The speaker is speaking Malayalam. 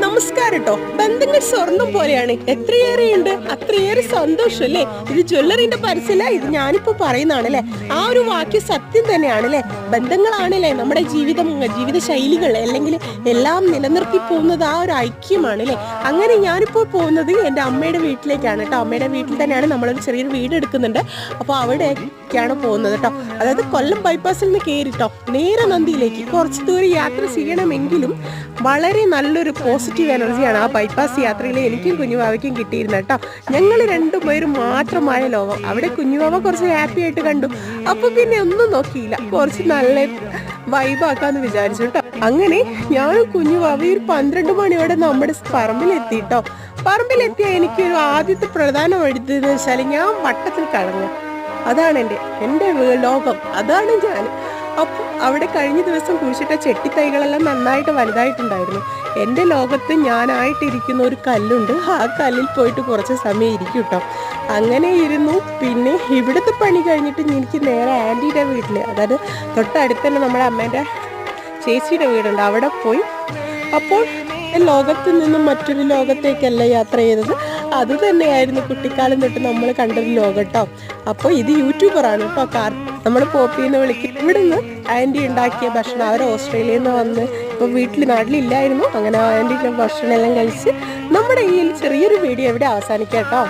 നമസ്കാരം കേട്ടോ. ബന്ധങ്ങൾ സ്വർണം പോലെയാണ്, എത്രയേറെയുണ്ട് അത്രയേറെ സന്തോഷം അല്ലേ. ഇത് ജ്വല്ലറിന്റെ പരസ്യമല്ല, ഇത് ഞാനിപ്പോ പറയുന്നതാണല്ലേ. ആ ഒരു വാക്യം സത്യം തന്നെയാണല്ലേ. ബന്ധങ്ങളാണല്ലേ നമ്മുടെ ജീവിത ശൈലികൾ അല്ലെങ്കിൽ എല്ലാം നിലനിർത്തി പോകുന്നത് ആ ഒരു ഐക്യമാണല്ലേ. അങ്ങനെ ഞാനിപ്പോൾ പോകുന്നത് എൻ്റെ അമ്മയുടെ വീട്ടിലേക്കാണ് കേട്ടോ. അമ്മയുടെ വീട്ടിൽ തന്നെയാണ്, നമ്മളൊരു ചെറിയൊരു വീട് എടുക്കുന്നുണ്ട്. അപ്പോൾ അവിടേക്കാണ് പോകുന്നത് കേട്ടോ. അതായത് കൊല്ലം ബൈപ്പാസിൽ നിന്ന് കയറിട്ടോ നേരെ നന്ദിയിലേക്ക് കുറച്ച് ദൂരം യാത്ര ചെയ്യണമെങ്കിലും വളരെ നല്ലൊരു പോസിറ്റീവ് എനർജിയാണ് ആ ബൈപ്പാസ് യാത്രയിൽ എനിക്കും കുഞ്ഞുവാവയ്ക്കും കിട്ടിയിരുന്നത് കേട്ടോ. ഞങ്ങൾ രണ്ടുപേരും മാത്രമായ ലോകം. അവിടെ കുഞ്ഞുവാവ കുറച്ച് ഹാപ്പി ആയിട്ട് കണ്ടു. അപ്പൊ പിന്നെ ഒന്നും നോക്കിയില്ല, കുറച്ച് നല്ല വൈബാക്കാന്ന് വിചാരിച്ചു കേട്ടോ. അങ്ങനെ ഞാനും കുഞ്ഞുവാവ ഒരു 12 മണിയോടെ നമ്മുടെ പറമ്പിലെത്തി കേട്ടോ. പറമ്പിലെത്തിയ എനിക്കൊരു ആദ്യത്തെ പ്രധാന വഴുതെന്ന് വെച്ചാൽ ഞാൻ വട്ടത്തിൽ കടന്നു. അതാണ് എൻ്റെ ലോകം, അതാണ് ഞാൻ. അപ്പോൾ അവിടെ കഴിഞ്ഞ ദിവസം കുഴിച്ചിട്ട ചെട്ടിത്തൈകളെല്ലാം നന്നായിട്ട് വലുതായിട്ടുണ്ടായിരുന്നു. എൻ്റെ ലോകത്ത് ഞാനായിട്ടിരിക്കുന്ന ഒരു കല്ലുണ്ട്. ആ കല്ലിൽ പോയിട്ട് കുറച്ച് സമയം ഇരിക്കും കേട്ടോ. അങ്ങനെ ഇരുന്നു. പിന്നെ ഇവിടുത്തെ പണി കഴിഞ്ഞിട്ട് എനിക്ക് നേരെ ആൻറ്റിയുടെ വീട്ടിൽ, അതായത് തൊട്ടടുത്ത് തന്നെ നമ്മുടെ അമ്മേൻ്റെ ചേച്ചിയുടെ വീടുണ്ട്, അവിടെ പോയി. അപ്പോൾ ലോകത്ത് നിന്നും മറ്റൊരു ലോകത്തേക്കല്ല യാത്ര ചെയ്തത്, അത് തന്നെയായിരുന്നു കുട്ടിക്കാലം തൊട്ട് നമ്മൾ കണ്ടൊരു ലോകം കേട്ടോ. അപ്പോൾ ഇത് യൂട്യൂബറാണ് കേട്ടോ, നമ്മൾ പോപ്പിന്ന് വിളിക്കും. ഇവിടുന്ന് ആൻറ്റി ഉണ്ടാക്കിയ ഭക്ഷണം, അവർ ഓസ്ട്രേലിയയിൽ നിന്ന് വന്ന് ഇപ്പോൾ നാട്ടിലില്ലായിരുന്നു. അങ്ങനെ ആൻറ്റിൻ്റെ ഭക്ഷണം എല്ലാം കഴിച്ച് നമ്മുടെ ഈ ചെറിയൊരു വീഡിയോ ഇവിടെ അവസാനിക്കാം കേട്ടോ.